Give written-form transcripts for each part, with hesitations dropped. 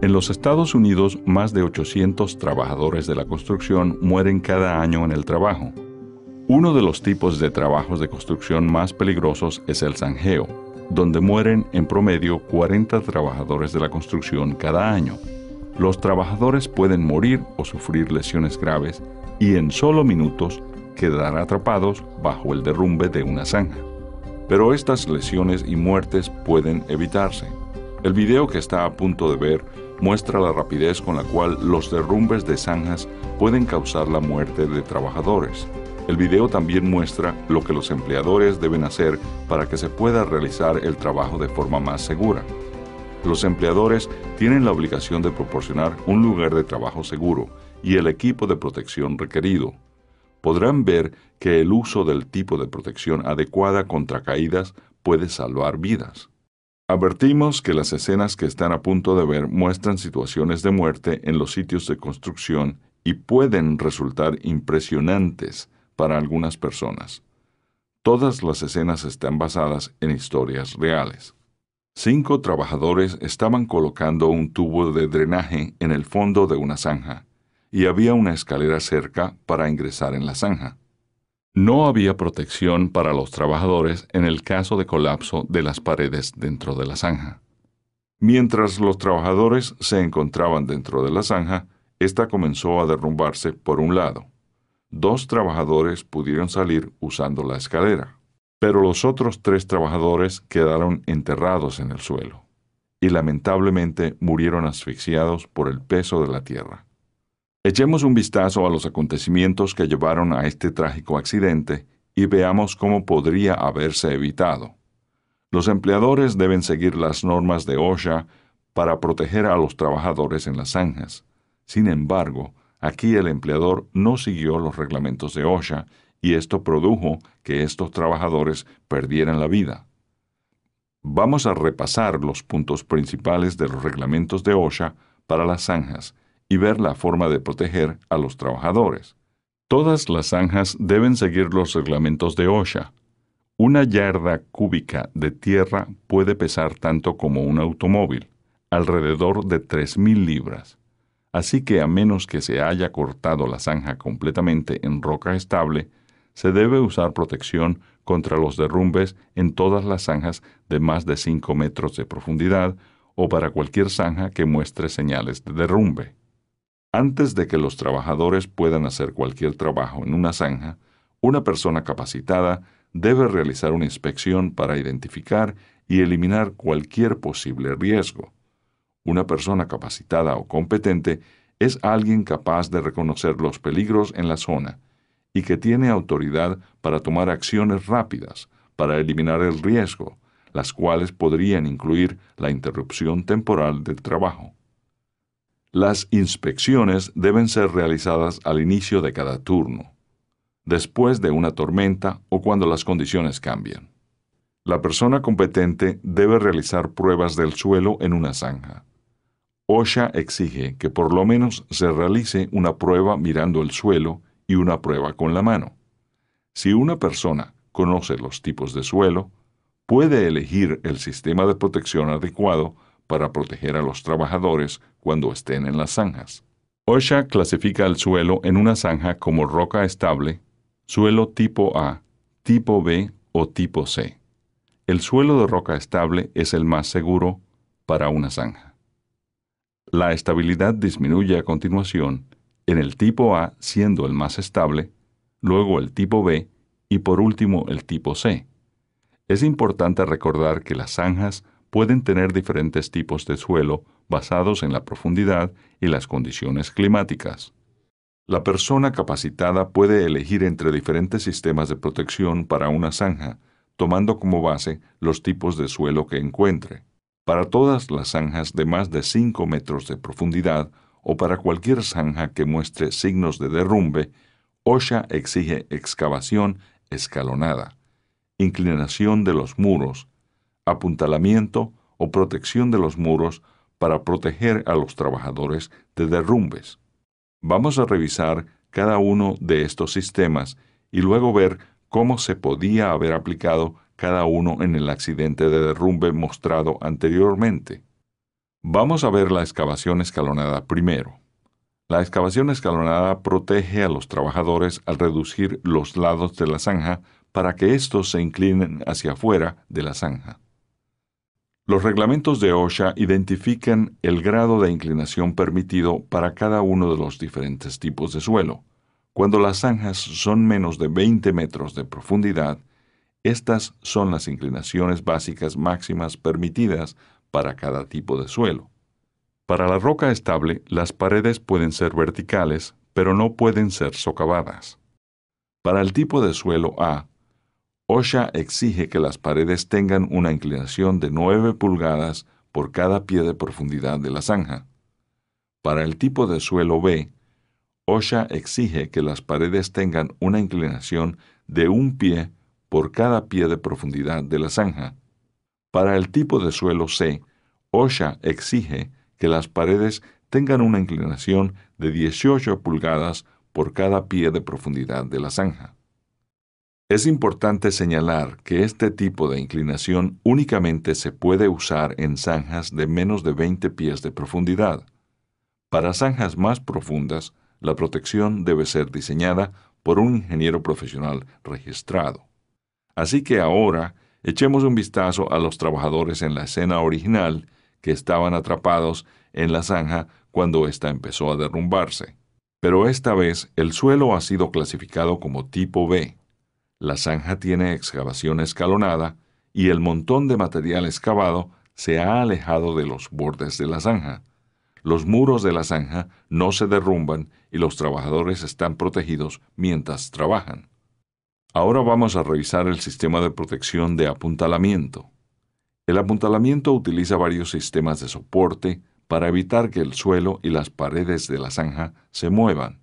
En los Estados Unidos, más de 800 trabajadores de la construcción mueren cada año en el trabajo. Uno de los tipos de trabajos de construcción más peligrosos es el zanjeo, donde mueren en promedio 40 trabajadores de la construcción cada año. Los trabajadores pueden morir o sufrir lesiones graves y en solo minutos quedar atrapados bajo el derrumbe de una zanja. Pero estas lesiones y muertes pueden evitarse. El video que está a punto de ver muestra la rapidez con la cual los derrumbes de zanjas pueden causar la muerte de trabajadores. El video también muestra lo que los empleadores deben hacer para que se pueda realizar el trabajo de forma más segura. Los empleadores tienen la obligación de proporcionar un lugar de trabajo seguro y el equipo de protección requerido. Podrán ver que el uso del tipo de protección adecuada contra caídas puede salvar vidas. Advertimos que las escenas que están a punto de ver muestran situaciones de muerte en los sitios de construcción y pueden resultar impresionantes para algunas personas. Todas las escenas están basadas en historias reales. 5 trabajadores estaban colocando un tubo de drenaje en el fondo de una zanja, y había una escalera cerca para ingresar en la zanja. No había protección para los trabajadores en el caso de colapso de las paredes dentro de la zanja. Mientras los trabajadores se encontraban dentro de la zanja, esta comenzó a derrumbarse por un lado. 2 trabajadores pudieron salir usando la escalera, pero los otros 3 trabajadores quedaron enterrados en el suelo y lamentablemente murieron asfixiados por el peso de la tierra. Echemos un vistazo a los acontecimientos que llevaron a este trágico accidente y veamos cómo podría haberse evitado. Los empleadores deben seguir las normas de OSHA para proteger a los trabajadores en las zanjas. Sin embargo, aquí el empleador no siguió los reglamentos de OSHA y esto produjo que estos trabajadores perdieran la vida. Vamos a repasar los puntos principales de los reglamentos de OSHA para las zanjas y ver la forma de proteger a los trabajadores. Todas las zanjas deben seguir los reglamentos de OSHA. Una yarda cúbica de tierra puede pesar tanto como un automóvil, alrededor de 3,000 libras. Así que a menos que se haya cortado la zanja completamente en roca estable, se debe usar protección contra los derrumbes en todas las zanjas de más de 5 metros de profundidad o para cualquier zanja que muestre señales de derrumbe. Antes de que los trabajadores puedan hacer cualquier trabajo en una zanja, una persona capacitada debe realizar una inspección para identificar y eliminar cualquier posible riesgo. Una persona capacitada o competente es alguien capaz de reconocer los peligros en la zona y que tiene autoridad para tomar acciones rápidas para eliminar el riesgo, las cuales podrían incluir la interrupción temporal del trabajo. Las inspecciones deben ser realizadas al inicio de cada turno, después de una tormenta o cuando las condiciones cambian. La persona competente debe realizar pruebas del suelo en una zanja. OSHA exige que por lo menos se realice una prueba mirando el suelo y una prueba con la mano. Si una persona conoce los tipos de suelo, puede elegir el sistema de protección adecuado para proteger a los trabajadores cuando estén en las zanjas. OSHA clasifica el suelo en una zanja como roca estable, suelo tipo A, tipo B o tipo C. El suelo de roca estable es el más seguro para una zanja. La estabilidad disminuye a continuación, en el tipo A siendo el más estable, luego el tipo B y por último el tipo C. Es importante recordar que las zanjas pueden tener diferentes tipos de suelo basados en la profundidad y las condiciones climáticas. La persona capacitada puede elegir entre diferentes sistemas de protección para una zanja, tomando como base los tipos de suelo que encuentre. Para todas las zanjas de más de 5 metros de profundidad o para cualquier zanja que muestre signos de derrumbe, OSHA exige excavación escalonada, inclinación de los muros, apuntalamiento o protección de los muros para proteger a los trabajadores de derrumbes. Vamos a revisar cada uno de estos sistemas y luego ver cómo se podía haber aplicado cada uno en el accidente de derrumbe mostrado anteriormente. Vamos a ver la excavación escalonada primero. La excavación escalonada protege a los trabajadores al reducir los lados de la zanja para que éstos se inclinen hacia afuera de la zanja. Los reglamentos de OSHA identifican el grado de inclinación permitido para cada uno de los diferentes tipos de suelo. Cuando las zanjas son menos de 20 metros de profundidad, estas son las inclinaciones básicas máximas permitidas para cada tipo de suelo. Para la roca estable, las paredes pueden ser verticales, pero no pueden ser socavadas. Para el tipo de suelo A, OSHA exige que las paredes tengan una inclinación de 9 pulgadas por cada pie de profundidad de la zanja. Para el tipo de suelo B, OSHA exige que las paredes tengan una inclinación de 1 pie por cada pie de profundidad de la zanja. Para el tipo de suelo C, OSHA exige que las paredes tengan una inclinación de 18 pulgadas por cada pie de profundidad de la zanja. Es importante señalar que este tipo de inclinación únicamente se puede usar en zanjas de menos de 20 pies de profundidad. Para zanjas más profundas, la protección debe ser diseñada por un ingeniero profesional registrado. Así que ahora, echemos un vistazo a los trabajadores en la escena original que estaban atrapados en la zanja cuando ésta empezó a derrumbarse. Pero esta vez el suelo ha sido clasificado como tipo B. La zanja tiene excavación escalonada y el montón de material excavado se ha alejado de los bordes de la zanja. Los muros de la zanja no se derrumban y los trabajadores están protegidos mientras trabajan. Ahora vamos a revisar el sistema de protección de apuntalamiento. El apuntalamiento utiliza varios sistemas de soporte para evitar que el suelo y las paredes de la zanja se muevan.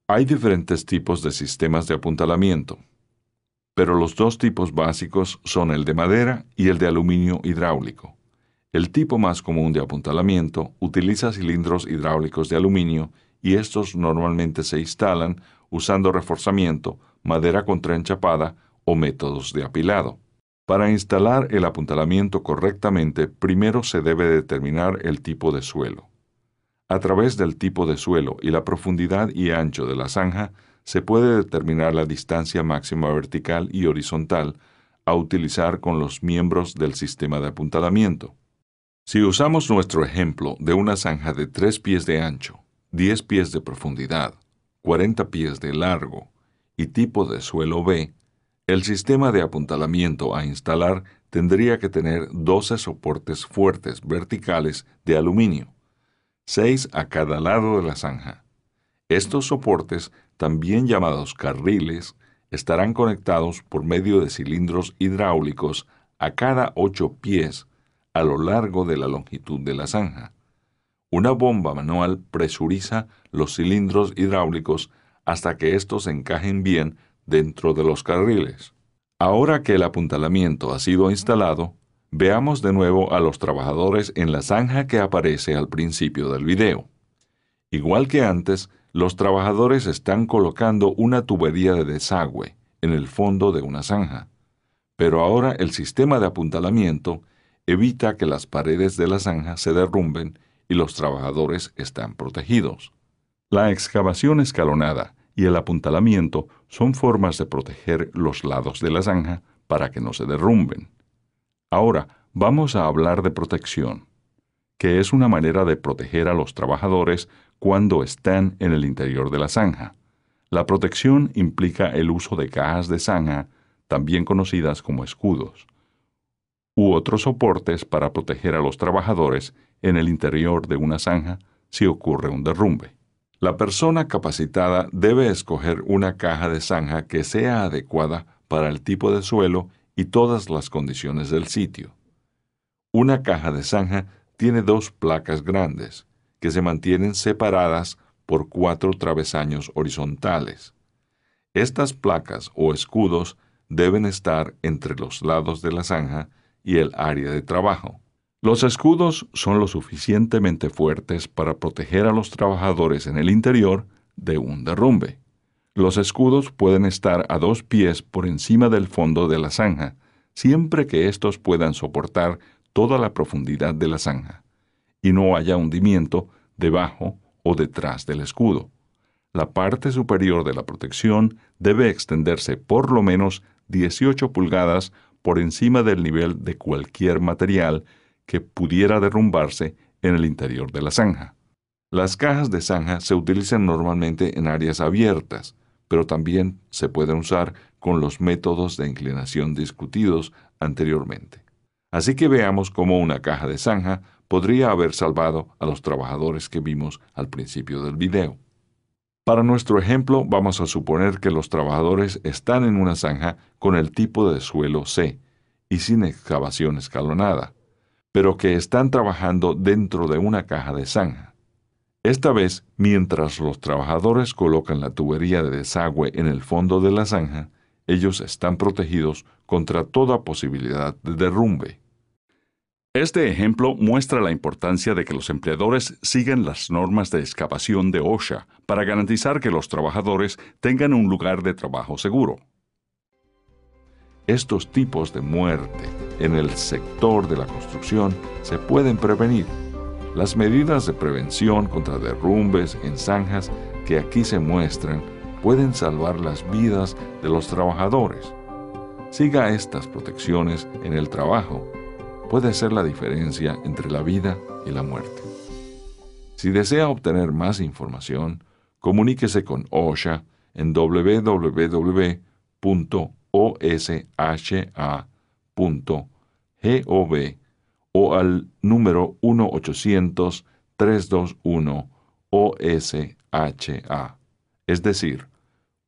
Hay diferentes tipos de sistemas de apuntalamiento, pero los dos tipos básicos son el de madera y el de aluminio hidráulico. El tipo más común de apuntalamiento utiliza cilindros hidráulicos de aluminio y estos normalmente se instalan usando reforzamiento, madera contraenchapada o métodos de apilado. Para instalar el apuntalamiento correctamente, primero se debe determinar el tipo de suelo. A través del tipo de suelo y la profundidad y ancho de la zanja, se puede determinar la distancia máxima vertical y horizontal a utilizar con los miembros del sistema de apuntalamiento. Si usamos nuestro ejemplo de una zanja de 3 pies de ancho, 10 pies de profundidad, 40 pies de largo y tipo de suelo B, el sistema de apuntalamiento a instalar tendría que tener 12 soportes fuertes verticales de aluminio, 6 a cada lado de la zanja. Estos soportes, también llamados carriles, estarán conectados por medio de cilindros hidráulicos a cada 8 pies a lo largo de la longitud de la zanja. Una bomba manual presuriza los cilindros hidráulicos hasta que estos encajen bien dentro de los carriles. Ahora que el apuntalamiento ha sido instalado, veamos de nuevo a los trabajadores en la zanja que aparece al principio del video. Igual que antes, los trabajadores están colocando una tubería de desagüe en el fondo de una zanja, pero ahora el sistema de apuntalamiento evita que las paredes de la zanja se derrumben y los trabajadores están protegidos. La excavación escalonada y el apuntalamiento son formas de proteger los lados de la zanja para que no se derrumben. Ahora, vamos a hablar de protección, que es una manera de proteger a los trabajadores cuando están en el interior de la zanja. La protección implica el uso de cajas de zanja, también conocidas como escudos, u otros soportes para proteger a los trabajadores en el interior de una zanja si ocurre un derrumbe. La persona capacitada debe escoger una caja de zanja que sea adecuada para el tipo de suelo y todas las condiciones del sitio. Una caja de zanja tiene 2 placas grandes, que se mantienen separadas por 4 travesaños horizontales. Estas placas o escudos deben estar entre los lados de la zanja y el área de trabajo. Los escudos son lo suficientemente fuertes para proteger a los trabajadores en el interior de un derrumbe. Los escudos pueden estar a 2 pies por encima del fondo de la zanja, siempre que estos puedan soportar toda la profundidad de la zanja. y no haya hundimiento debajo o detrás del escudo. La parte superior de la protección debe extenderse por lo menos 18 pulgadas por encima del nivel de cualquier material que pudiera derrumbarse en el interior de la zanja. Las cajas de zanja se utilizan normalmente en áreas abiertas, pero también se pueden usar con los métodos de inclinación discutidos anteriormente. Así que veamos cómo una caja de zanja podría haber salvado a los trabajadores que vimos al principio del video. Para nuestro ejemplo, vamos a suponer que los trabajadores están en una zanja con el tipo de suelo C y sin excavación escalonada, pero que están trabajando dentro de una caja de zanja. Esta vez, mientras los trabajadores colocan la tubería de desagüe en el fondo de la zanja, ellos están protegidos contra toda posibilidad de derrumbe. Este ejemplo muestra la importancia de que los empleadores sigan las normas de excavación de OSHA para garantizar que los trabajadores tengan un lugar de trabajo seguro. Estos tipos de muerte en el sector de la construcción se pueden prevenir. Las medidas de prevención contra derrumbes en zanjas que aquí se muestran pueden salvar las vidas de los trabajadores. Siga estas protecciones en el trabajo. Puede ser la diferencia entre la vida y la muerte. Si desea obtener más información, comuníquese con OSHA en www.osha.gov o al número 1-800-321-OSHA, es decir,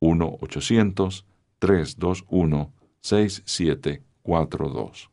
1-800-321-6742.